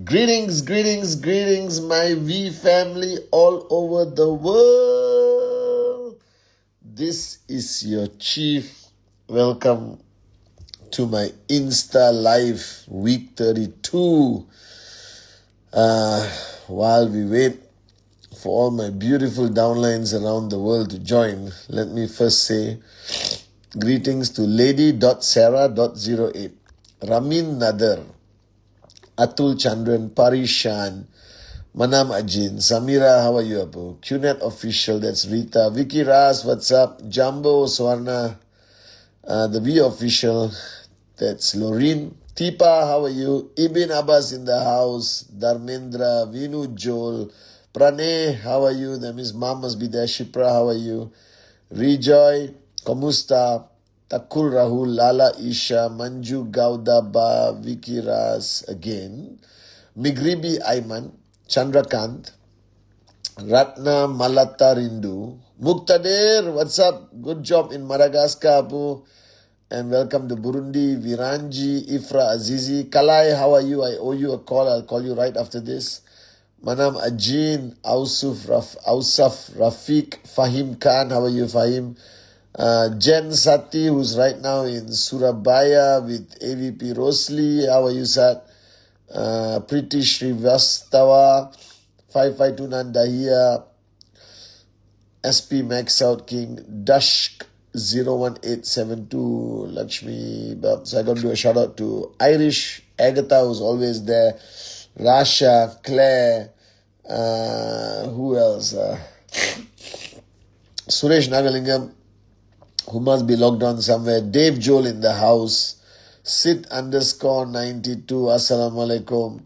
Greetings, greetings, greetings, my V family all over the world. This is your chief. Welcome to my Insta Live week 32. While we wait for all my beautiful downlines around the world to join, let me first say greetings to lady.sarah.08, Ramin Nader, Atul Chandran, Parishan, Manam Ajin, Samira, how are you, Abu? QNet Official, that's Rita. Vicky Ras, what's up? Jumbo, Swarna, the V Official, that's Loreen. Tipa, how are you? Ibn Abbas in the house. Dharmendra, Vinu Joel. Pranay, how are you? That means Mom must be there. Shipra, how are you? Rejoy, Kamusta, Takul Rahul, Lala Isha, Manju Gauda Ba, Vicky Ras again, Migribi Ayman, Chandrakant, Ratna Malata Rindu, Muqtadir, what's up? Good job in Madagascar, Abu. And welcome to Burundi, Viranji, Ifra Azizi. Kalai, how are you? I owe you a call. I'll call you right after this. Manam Ajin, Ausaf, Rafiq, Fahim Khan, how are you, Fahim? Jen Sati, who's right now in Surabaya with AVP Rosli. How are you, Sat? Priti Srivastava, 5529 Dahia, SP Max Out King, Dashk 01872, Lakshmi. So I got to do a shout out to Irish, Agatha, who's always there, Rasha, Claire, who else? Suresh Nagalingam, who must be logged on somewhere. Dave Joel in the house. Sit_92. Assalamu alaikum.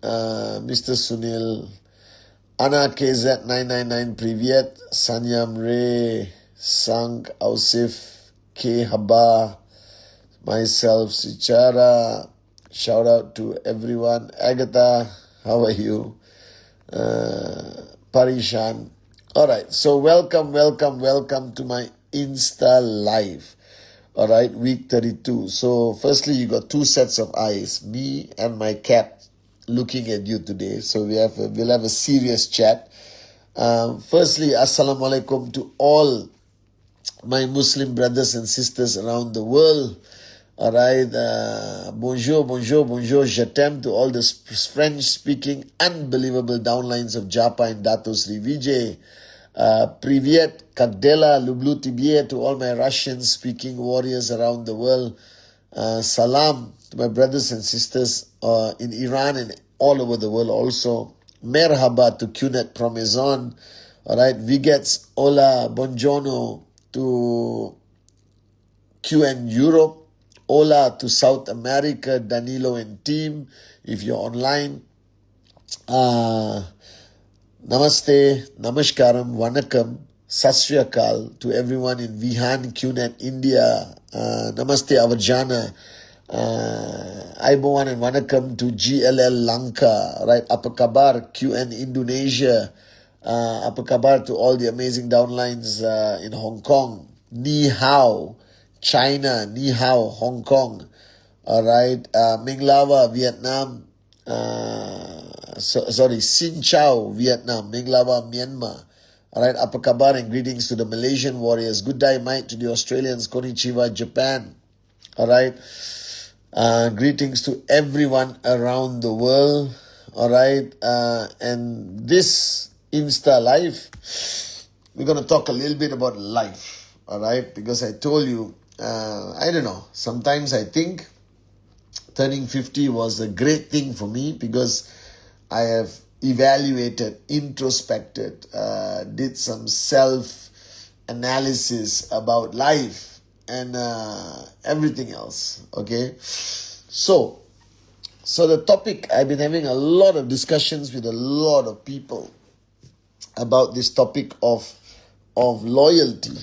Mr. Sunil. Anna KZ999. Privyet. Sanyam Ray. Sang Ausif. K. Haba. Myself. Sichara. Shout out to everyone. Agatha. How are you? Parishan. Alright. So welcome to my Insta Live. Alright, week 32. So firstly, you got two sets of eyes, me and my cat looking at you today. So we'll have a serious chat. Firstly, assalamu alaikum to all my Muslim brothers and sisters around the world. Alright, bonjour, je t'aime to all the French-speaking unbelievable downlines of Japa and Dato Sri Vijay. Privyet, Kagdela, Lublu Tibie to all my Russian-speaking warriors around the world. Salam to my brothers and sisters in Iran and all over the world also. Merhaba to QNet Promezon. Alright, Vigets, Hola, Buongiorno to QN Europe. Hola to South America, Danilo and team, if you're online. Namaste, Namaskaram, Vanakkam, Sat Sri Akal to everyone in Vihan, QNet, India. Namaste, Avajana. Aibowan and Vanakkam to GLL Lanka. Right, Apa Kabar, QN Indonesia. Apa Kabar to all the amazing downlines in Hong Kong. Ni Hao, China. Ni Hao, Hong Kong. Alright, Ming Lava, Vietnam. Xin Chao, Vietnam. Ming Lava, Myanmar. Alright, Apa Kabar and greetings to the Malaysian warriors. Good day, mate, to the Australians. Konnichiwa, Japan. Alright, greetings to everyone around the world. Alright, and this Insta Live, we're going to talk a little bit about life. Alright, because I told you, I don't know, sometimes I think turning 50 was a great thing for me because I have evaluated, introspected, did some self-analysis about life and everything else, okay? So the topic, I've been having a lot of discussions with a lot of people about this topic of loyalty,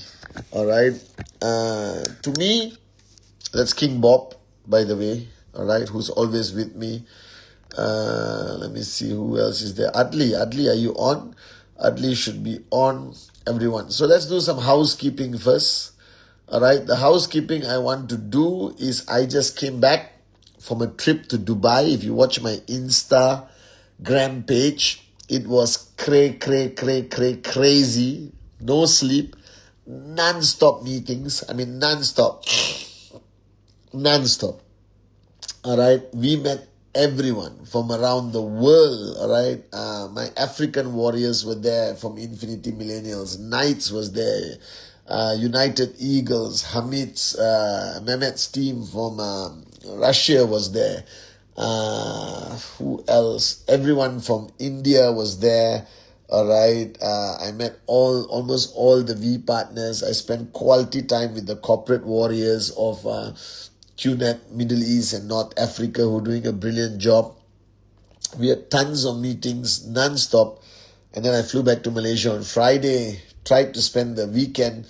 all right? To me, that's King Bob, by the way, all right, who's always with me. Let me see who else is there. Adli, are you on? Adli should be on, everyone. So let's do some housekeeping first. All right, the housekeeping I want to do is I just came back from a trip to Dubai. If you watch my Instagram page, it was crazy. No sleep, non-stop meetings. I mean, non-stop. All right, we met everyone from around the world. All right, my African warriors were there from Infinity Millennials. Knights was there. United Eagles, Mehmet's team from Russia was there. Who else? Everyone from India was there. All right. I met almost all the V partners. I spent quality time with the corporate warriors of QNet, Middle East and North Africa, who are doing a brilliant job. We had tons of meetings non-stop. And then I flew back to Malaysia on Friday, tried to spend the weekend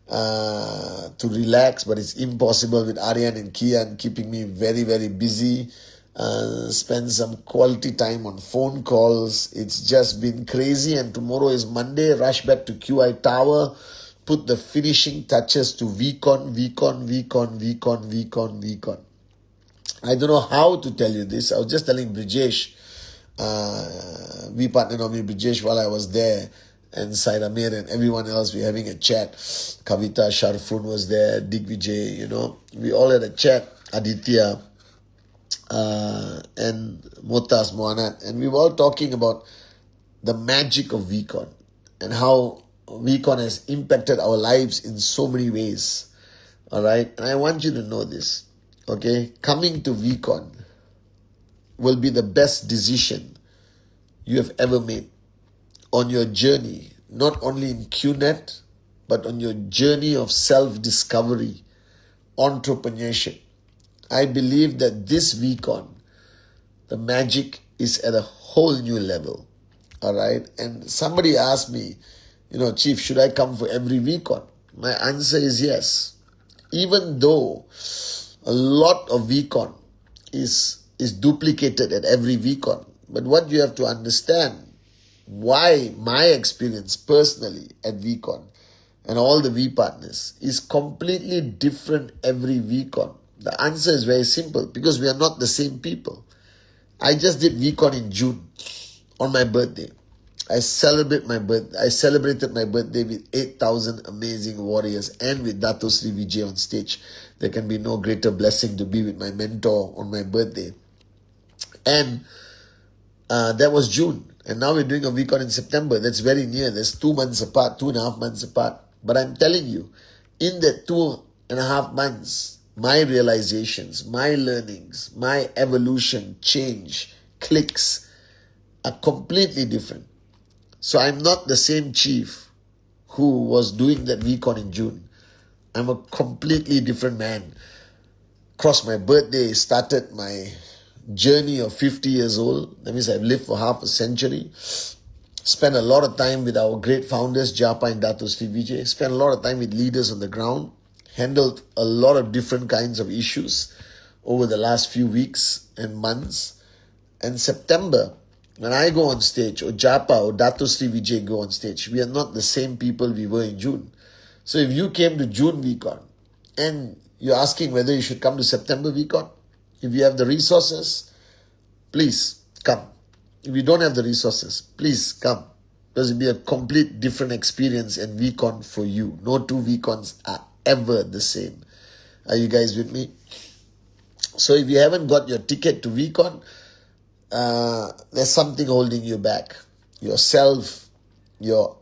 to relax, but it's impossible with Aryan and Kian keeping me very busy. Spend some quality time on phone calls. It's just been crazy. And tomorrow is Monday. Rush back to QI Tower. Put the finishing touches to VCon. I don't know how to tell you this. I was just telling Brijesh, we partnered on me, Brijesh, while I was there, and Said Amir and everyone else. We're having a chat. Kavita Sharfun was there, Digvijay, we all had a chat. Aditya and Motas Mohanat, and we were all talking about the magic of VCon and how VCon has impacted our lives in so many ways. All right, and I want you to know this. Okay, coming to VCon will be the best decision you have ever made on your journey, not only in QNet, but on your journey of self-discovery, entrepreneurship. I believe that this VCon, the magic is at a whole new level. All right, and somebody asked me, Chief, should I come for every VCon? My answer is yes. Even though a lot of VCon is duplicated at every VCon. But what you have to understand, why my experience personally at VCon and all the V partners is completely different every VCon. The answer is very simple, because we are not the same people. I just did VCon in June on my birthday. I celebrated my birthday with 8,000 amazing warriors and with Dato Sri Vijay on stage. There can be no greater blessing to be with my mentor on my birthday. And that was June. And now we're doing a VCon in September. That's very near. That's 2 months apart, 2.5 months apart. But I'm telling you, in that 2.5 months, my realizations, my learnings, my evolution, change, clicks are completely different. So I'm not the same chief who was doing that VCon in June. I'm a completely different man. Crossed my birthday, started my journey of 50 years old. That means I've lived for half a century. Spent a lot of time with our great founders, Japa and Dato Sri Vijay. Spent a lot of time with leaders on the ground. Handled a lot of different kinds of issues over the last few weeks and months. And September, when I go on stage, or Japa or Dato Sri Vijay go on stage, we are not the same people we were in June. So if you came to June VCon and you're asking whether you should come to September VCon, if you have the resources, please come. If you don't have the resources, please come. Because it'll be a complete different experience and VCon for you. No two VCons are ever the same. Are you guys with me? So if you haven't got your ticket to VCon, there's something holding you back. Yourself, your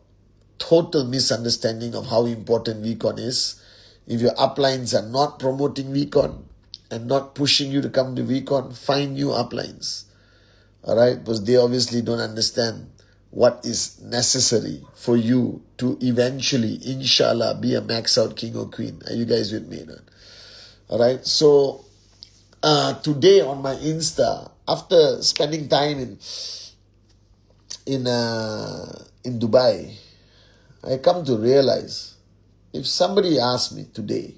total misunderstanding of how important VCon is. If your uplines are not promoting VCon and not pushing you to come to VCon, find new uplines. All right? Because they obviously don't understand what is necessary for you to eventually, inshallah, be a max out king or queen. Are you guys with me? All right? So today on my Insta, after spending time in Dubai, I come to realize, if somebody asked me today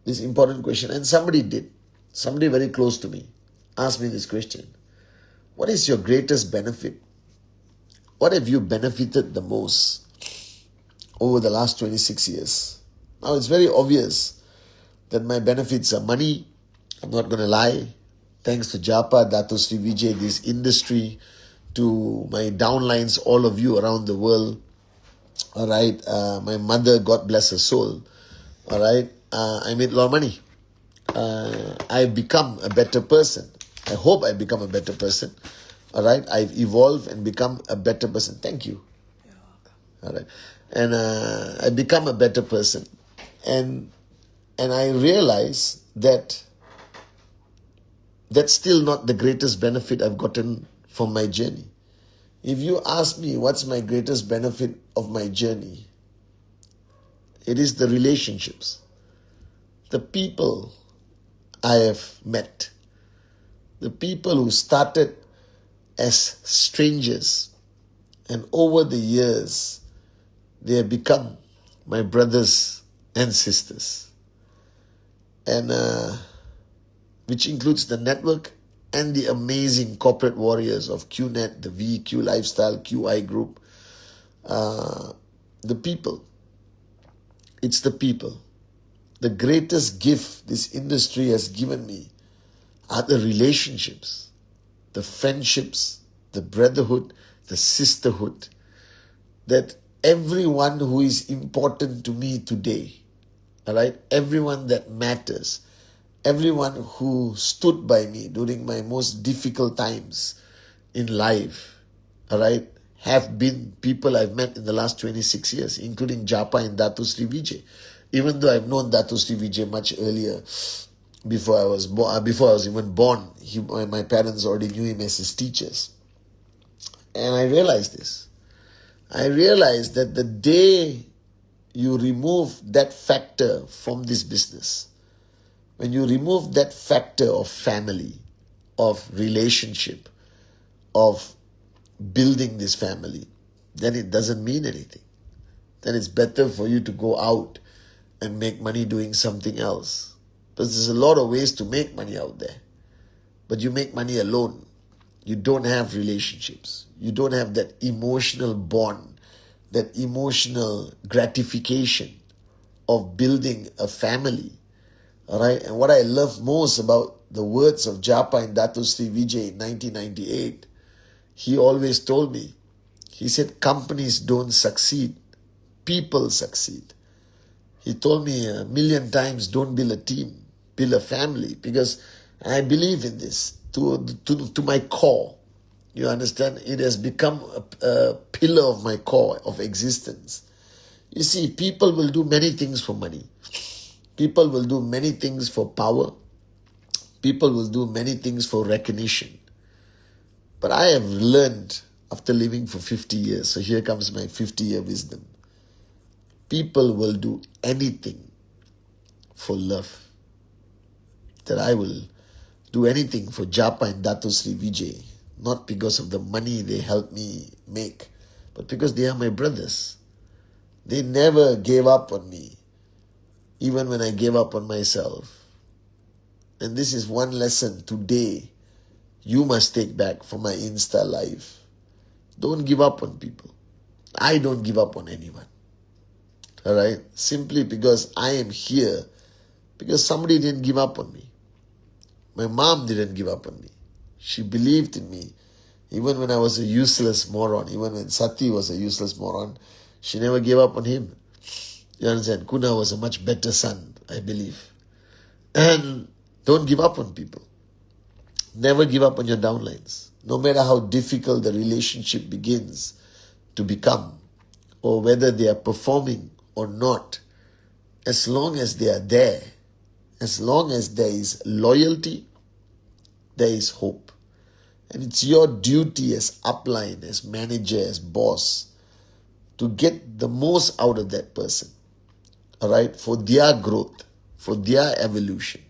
this important question, and somebody very close to me asked me this question: what is your greatest benefit? What have you benefited the most over the last 26 years? Now, it's very obvious that my benefits are money, I'm not going to lie. Thanks to Japa, Dato Sri Vijay, this industry, to my downlines, all of you around the world. All right. My mother, God bless her soul. All right. I made a lot of money. I've become a better person. I hope I become a better person. All right. I've evolved and become a better person. Thank you. You're welcome. All right. And I become a better person. And I realize that that's still not the greatest benefit I've gotten from my journey. If you ask me what's my greatest benefit of my journey, it is the relationships, the people I have met, the people who started as strangers, and over the years, they have become my brothers and sisters. And which includes the network and the amazing corporate warriors of QNet, the VQ Lifestyle, QI Group. The people. It's the people. The greatest gift this industry has given me are the relationships, the friendships, the brotherhood, the sisterhood, that everyone who is important to me today, all right, everyone that matters, everyone who stood by me during my most difficult times in life, all right, have been people I've met in the last 26 years, including Japa and Dato Sri Vijay. Even though I've known Dato Sri Vijay much earlier, before I was even born, my parents already knew him as his teachers. And I realized this. I realized that the day you remove that factor from this business, when you remove that factor of family, of relationship, of building this family, then it doesn't mean anything. Then it's better for you to go out and make money doing something else. Because there's a lot of ways to make money out there. But you make money alone. You don't have relationships. You don't have that emotional bond, that emotional gratification of building a family. All right. And what I love most about the words of Japa and Dato Sri Vijay in 1998, he always told me, he said, companies don't succeed, people succeed. He told me a million times, don't build a team, build a family, because I believe in this to my core. You understand? It has become a pillar of my core of existence. You see, people will do many things for money. People will do many things for power. People will do many things for recognition. But I have learned after living for 50 years, so here comes my 50-year wisdom. People will do anything for love. That I will do anything for Japa and Dato Sri Vijay, not because of the money they helped me make, but because they are my brothers. They never gave up on me, even when I gave up on myself. And this is one lesson today you must take back from my Insta life. Don't give up on people. I don't give up on anyone. All right? Simply because I am here, because somebody didn't give up on me. My mom didn't give up on me. She believed in me. Even when I was a useless moron, even when Sati was a useless moron, she never gave up on him. You understand? Kuna was a much better son, I believe. And don't give up on people. Never give up on your downlines. No matter how difficult the relationship begins to become, or whether they are performing or not, as long as they are there, as long as there is loyalty, there is hope. And it's your duty as upline, as manager, as boss, to get the most out of that person. All right? For their growth, for their evolution.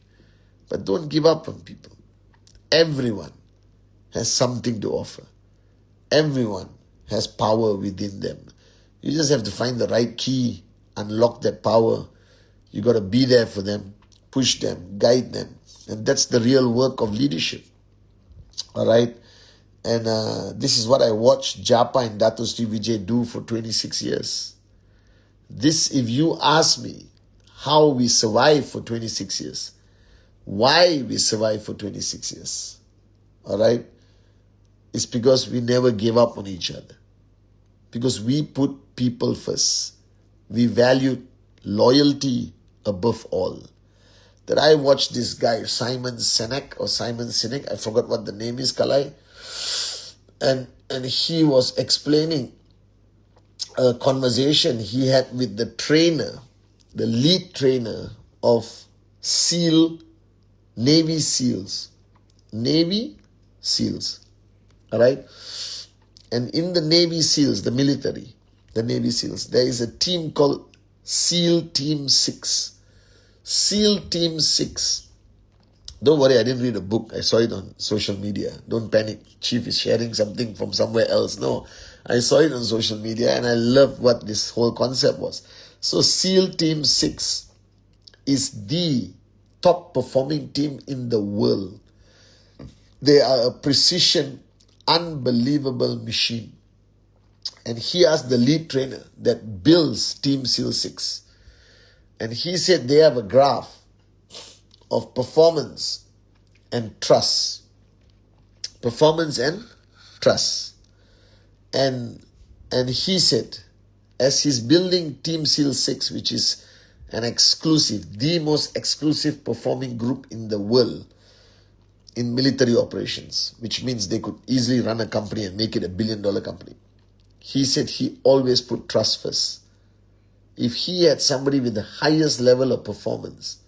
But don't give up on people. Everyone has something to offer. Everyone has power within them. You just have to find the right key, unlock that power. You got to be there for them, push them, guide them. And that's the real work of leadership. All right? And this is what I watched Japa and Dato Sri Vijay do for 26 years. This, if you ask me how we survived for 26 years, why we survived for 26 years. All right? It's because we never gave up on each other. Because we put people first. We valued loyalty above all. That I watched this guy, Simon Sinek, I forgot what the name is, Kalai. And he was explaining a conversation he had with the trainer, the lead trainer of Navy SEALs. Navy SEALs. Alright? And in the Navy SEALs, the military, the Navy SEALs, there is a team called SEAL Team 6. SEAL Team 6. Don't worry, I didn't read a book. I saw it on social media. Don't panic. Chief is sharing something from somewhere else. No, I saw it on social media and I loved what this whole concept was. So SEAL Team 6 is the top performing team in the world. They are a precision, unbelievable machine. And he asked the lead trainer that builds Team SEAL 6. And he said they have a graph of performance and trust. Performance and trust. And he said, as he's building Team SEAL 6, which is the most exclusive performing group in the world in military operations, which means they could easily run a company and make it $1 billion company. He said he always put trust first. If he had somebody with the highest level of performance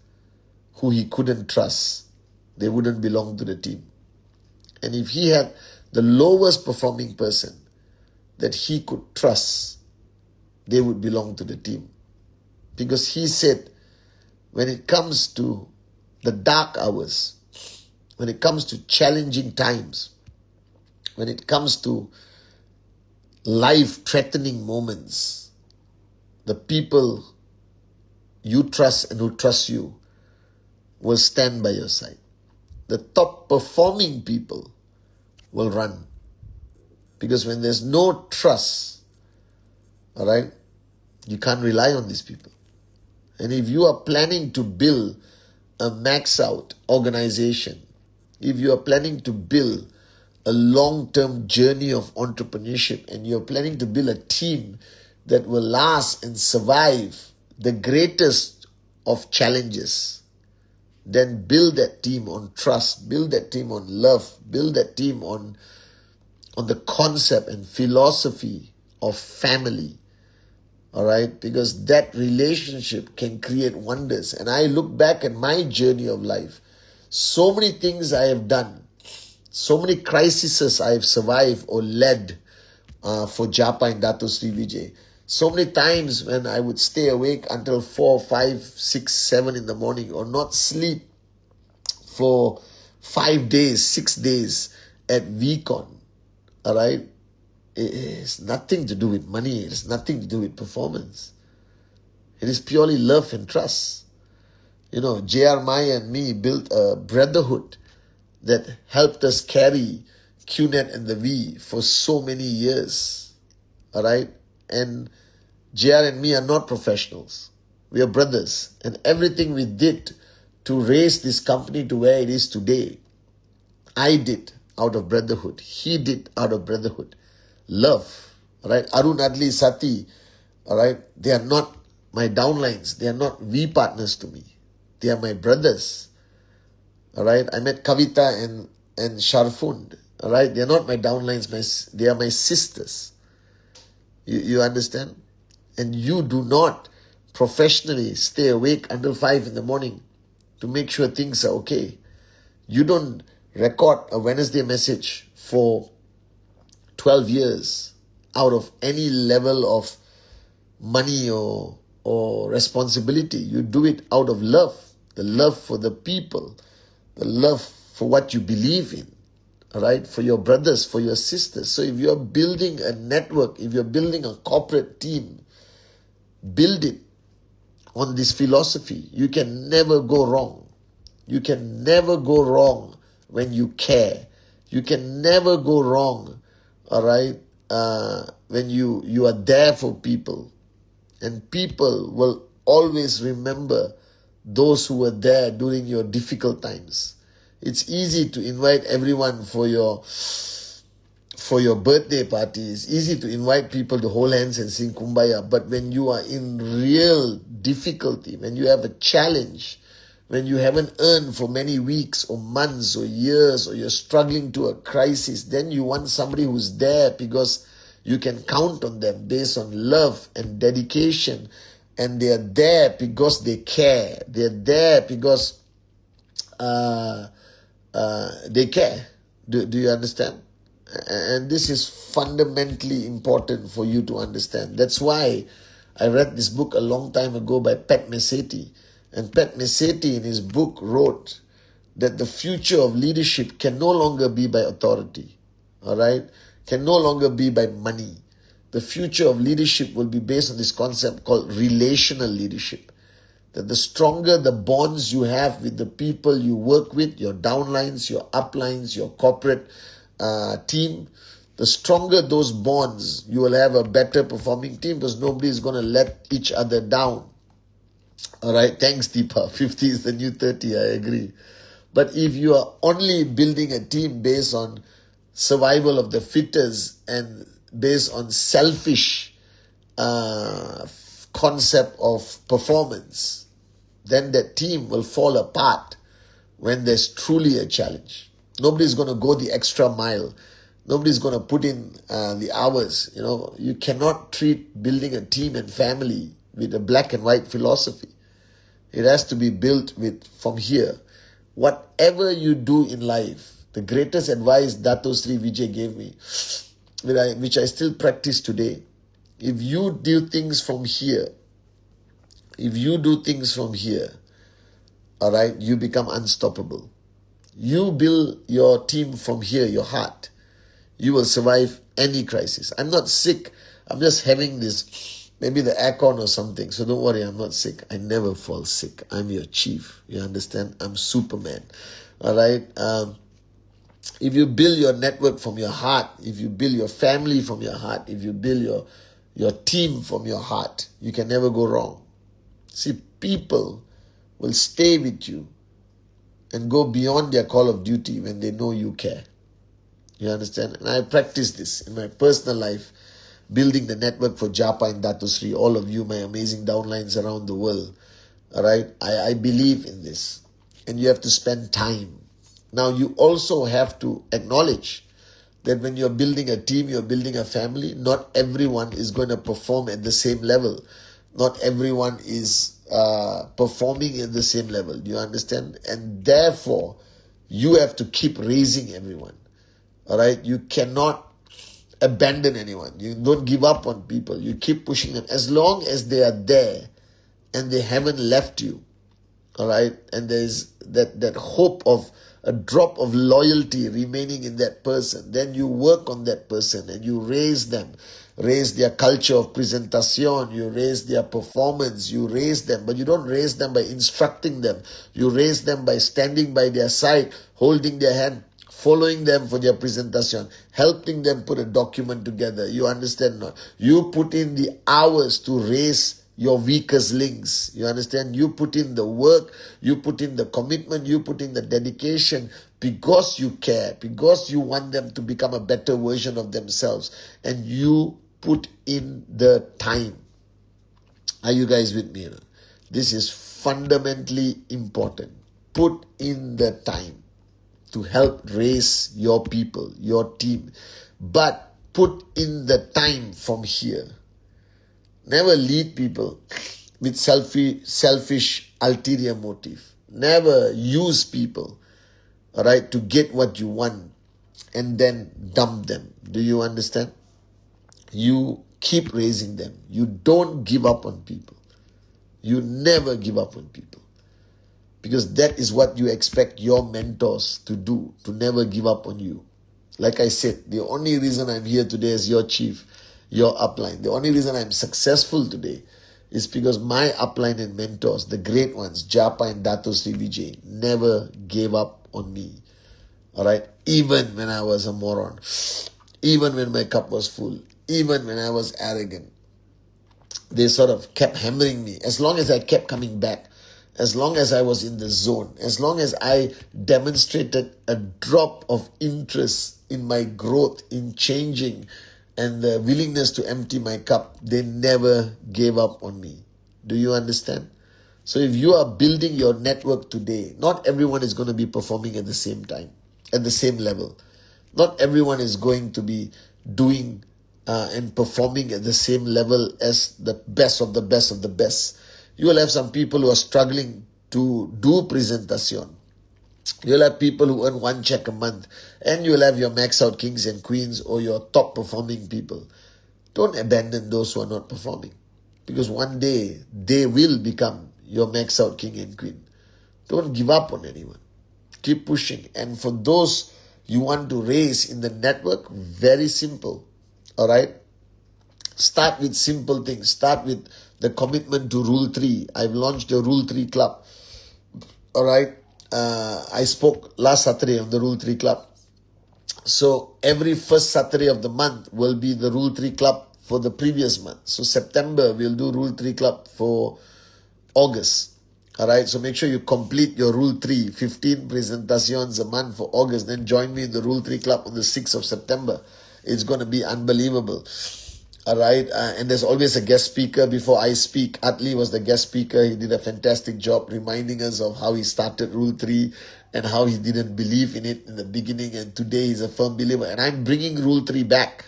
who he couldn't trust, they wouldn't belong to the team. And if he had the lowest performing person that he could trust, they would belong to the team. Because he said, when it comes to the dark hours, when it comes to challenging times, when it comes to life-threatening moments, the people you trust and who trust you will stand by your side. The top performing people will run. Because when there's no trust, all right, you can't rely on these people. And if you are planning to build a max out organization, if you are planning to build a long-term journey of entrepreneurship and you're planning to build a team that will last and survive the greatest of challenges, then build that team on trust, build that team on love, build that team on the concept and philosophy of family. All right, because that relationship can create wonders. And I look back at my journey of life. So many things I have done. So many crises I have survived or led for Japa and Dato Sri Vijay. So many times when I would stay awake until 4, 5, 6, 7 in the morning or not sleep for 5 days, 6 days at VCon. All right. It has nothing to do with money. It has nothing to do with performance. It is purely love and trust. You know, J.R. Maya and me built a brotherhood that helped us carry QNet and the V for so many years. All right? And J.R. and me are not professionals. We are brothers. And everything we did to raise this company to where it is today, I did out of brotherhood. He did out of brotherhood. Love, all right? Arun, Adli, Sati, all right? They are not my downlines. They are not V partners to me. They are my brothers, all right? I met Kavita and Sharfund, all right? They are not my downlines. They are my sisters. You understand? And you do not professionally stay awake until 5 in the morning to make sure things are okay. You don't record a Wednesday message for 12 years out of any level of money or responsibility. You do it out of love, the love for the people, the love for what you believe in, all right, for your brothers, for your sisters. So if you're building a network, if you're building a corporate team, build it on this philosophy. You can never go wrong. You can never go wrong when you care. You can never go wrong, all right, when you are there for people. And people will always remember those who were there during your difficult times. It's easy to invite everyone for your birthday party. It's easy to invite people to hold hands and sing Kumbaya. But when you are in real difficulty, when you have a challenge, when you haven't earned for many weeks or months or years, or you're struggling to a crisis, then you want somebody who's there because you can count on them based on love and dedication. And they're there because they care. They're there because they care. Do you understand? And this is fundamentally important for you to understand. That's why I read this book a long time ago by Pat Mesiti. And Pat Mesiti in his book wrote that the future of leadership can no longer be by authority. All right? Can no longer be by money. The future of leadership will be based on this concept called relational leadership. That the stronger the bonds you have with the people you work with, your downlines, your uplines, your corporate team, the stronger those bonds, you will have a better performing team because nobody is going to let each other down. All right, thanks Deepa. 50 is the new 30, I agree. But if you are only building a team based on survival of the fittest and based on selfish concept of performance, then that team will fall apart when there's truly a challenge. Nobody's going to go the extra mile. Nobody's going to put in the hours. You cannot treat building a team and family with a black and white philosophy. It has to be built from here. Whatever you do in life, the greatest advice Dato Sri Vijay gave me, which I still practice today, if you do things from here, all right, you become unstoppable. You build your team from here, your heart. You will survive any crisis. I'm not sick. I'm just having this, maybe the aircon or something. So don't worry, I'm not sick. I never fall sick. I'm your chief. You understand? I'm Superman. All right? If you build your network from your heart, if you build your family from your heart, if you build your team from your heart, you can never go wrong. See, people will stay with you and go beyond their call of duty when they know you care. You understand? And I practice this in my personal life, building the network for Japa and Dato Sri, all of you, my amazing downlines around the world. All right? I believe in this. And you have to spend time. Now, you also have to acknowledge that when you're building a team, you're building a family, not everyone is going to perform at the same level. Not everyone is performing at the same level. Do you understand? And therefore, you have to keep raising everyone. All right? You cannot abandon anyone. You don't give up on people. You keep pushing them. As long as they are there and they haven't left you, all right? And there's that hope of a drop of loyalty remaining in that person. Then you work on that person and you raise them. Raise their culture of presentation. You raise their performance. You raise them. But you don't raise them by instructing them. You raise them by standing by their side, holding their hand, following them for their presentation, helping them put a document together. You understand not? You put in the hours to raise your weakest links. You understand? You put in the work, you put in the commitment, you put in the dedication because you care, because you want them to become a better version of themselves, and you put in the time. Are you guys with me? This is fundamentally important. Put in the time to help raise your people, your team. But put in the time from here. Never lead people with selfish ulterior motive. Never use people, all right, to get what you want and then dump them. Do you understand? You keep raising them. You don't give up on people. You never give up on people. Because that is what you expect your mentors to do, to never give up on you. Like I said, the only reason I'm here today as your chief, your upline, the only reason I'm successful today is because my upline and mentors, the great ones, Japa and Dato Sri Vijay, never gave up on me. All right? Even when I was a moron. Even when my cup was full. Even when I was arrogant. They sort of kept hammering me. As long as I kept coming back, as long as I was in the zone, as long as I demonstrated a drop of interest in my growth, in changing, and the willingness to empty my cup, they never gave up on me. Do you understand? So if you are building your network today, not everyone is going to be performing at the same time, at the same level. Not everyone is going to be doing and performing at the same level as the best of the best of the best. You will have some people who are struggling to do presentation. You'll have people who earn one check a month, and you'll have your max out kings and queens or your top performing people. Don't abandon those who are not performing, because one day they will become your max out king and queen. Don't give up on anyone. Keep pushing. And for those you want to raise in the network, very simple. All right? Start with simple things. Start with the commitment to Rule 3. I've launched a Rule 3 club. All right? I spoke last Saturday on the Rule 3 club. So every first Saturday of the month will be the Rule 3 club for the previous month. So September, we'll do Rule 3 club for August. All right, so make sure you complete your Rule 3, 15 presentations a month for August. Then join me in the Rule 3 club on the 6th of September. It's going to be unbelievable. All right, and there's always a guest speaker before I speak. Atli was the guest speaker. He did a fantastic job reminding us of how he started Rule 3 and how he didn't believe in it in the beginning. And today he's a firm believer. And I'm bringing Rule 3 back.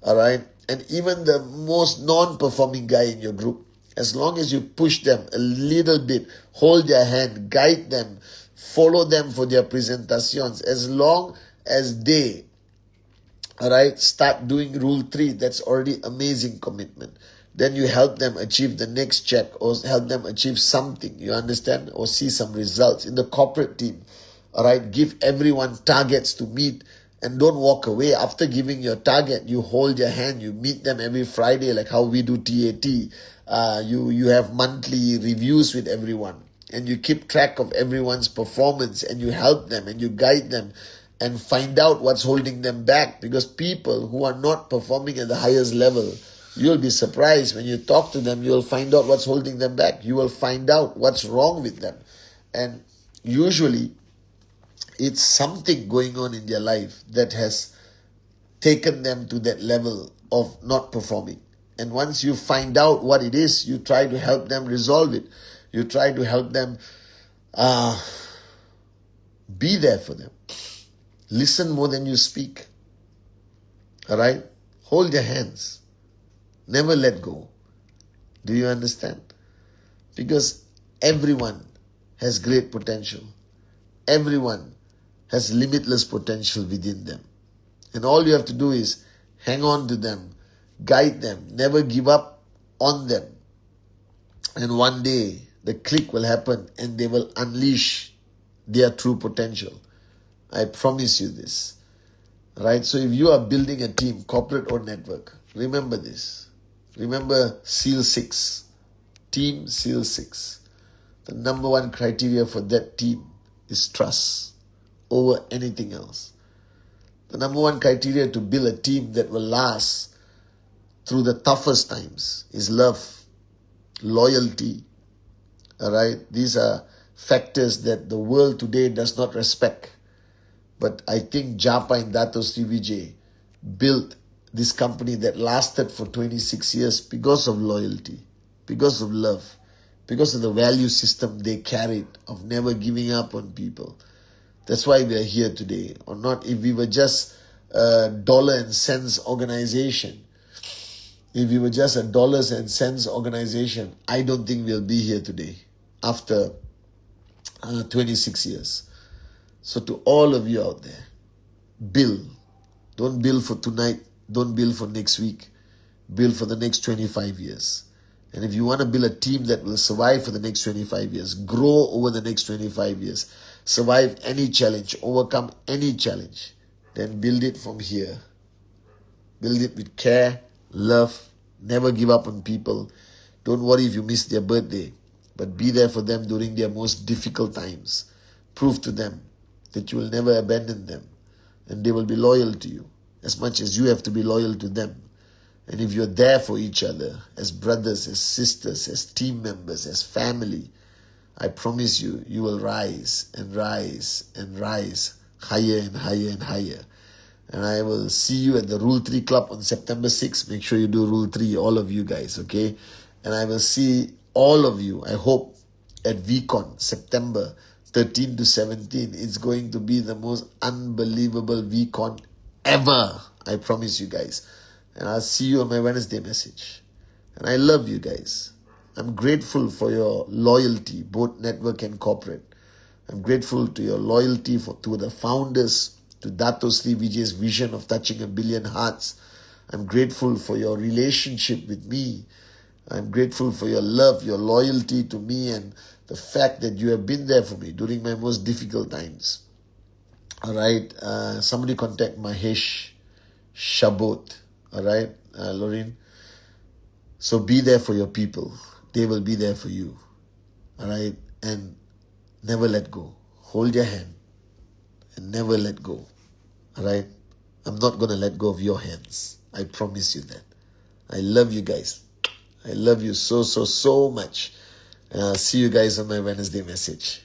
All right, and even the most non-performing guy in your group, as long as you push them a little bit, hold their hand, guide them, follow them for their presentations, as long as they, all right, start doing Rule 3, that's already amazing commitment. Then you help them achieve the next check or help them achieve something, you understand, or see some results. In the corporate team, all right, give everyone targets to meet and don't walk away. After giving your target, you hold your hand, you meet them every Friday like how we do TAT. You have monthly reviews with everyone and you keep track of everyone's performance and you help them and you guide them and find out what's holding them back, because people who are not performing at the highest level, you'll be surprised when you talk to them. You'll find out what's holding them back. You will find out what's wrong with them, and usually it's something going on in their life that has taken them to that level of not performing. And once you find out what it is, you try to help them resolve it. You try to help them be there for them. Listen more than you speak. All right? Hold their hands. Never let go. Do you understand? Because everyone has great potential. Everyone has limitless potential within them. And all you have to do is hang on to them, guide them, never give up on them. And one day, the click will happen and they will unleash their true potential. I promise you this. Right? So if you are building a team, corporate or network, remember this. Remember SEAL 6. Team SEAL 6. The number one criteria for that team is trust over anything else. The number one criteria to build a team that will last through the toughest times is love, loyalty. All right? These are factors that the world today does not respect. But I think Japa and Dato Sri Vijay built this company that lasted for 26 years because of loyalty, because of love, because of the value system they carried of never giving up on people. That's why we are here today. Or not, if we were just a dollar and cents organization, if we were just a dollars and cents organization, I don't think we'll be here today after 26 years. So to all of you out there, build. Don't build for tonight. Don't build for next week. Build for the next 25 years. And if you want to build a team that will survive for the next 25 years, grow over the next 25 years, survive any challenge, overcome any challenge, then build it from here. Build it with care, love, never give up on people. Don't worry if you miss their birthday, but be there for them during their most difficult times. Prove to them that you will never abandon them and they will be loyal to you as much as you have to be loyal to them. And if you're there for each other as brothers, as sisters, as team members, as family, I promise you, you will rise and rise and rise higher and higher and higher. And I will see you at the Rule 3 Club on September 6th. Make sure you do Rule 3, all of you guys, okay? And I will see all of you, I hope, at VCon, September 13 to 17. It's going to be the most unbelievable VCon ever. I promise you guys. And I'll see you on my Wednesday message. And I love you guys. I'm grateful for your loyalty, both network and corporate. I'm grateful to your loyalty to the founders, to Dato Sri Vijay's vision of touching 1 billion hearts. I'm grateful for your relationship with me. I'm grateful for your love, your loyalty to me, and the fact that you have been there for me during my most difficult times. All right. Somebody contact Mahesh Shabot. All right, Lorraine. So be there for your people. They will be there for you. All right. And never let go. Hold your hand and never let go. All right. I'm not going to let go of your hands. I promise you that. I love you guys. I love you so much. And I'll see you guys on my Wednesday message.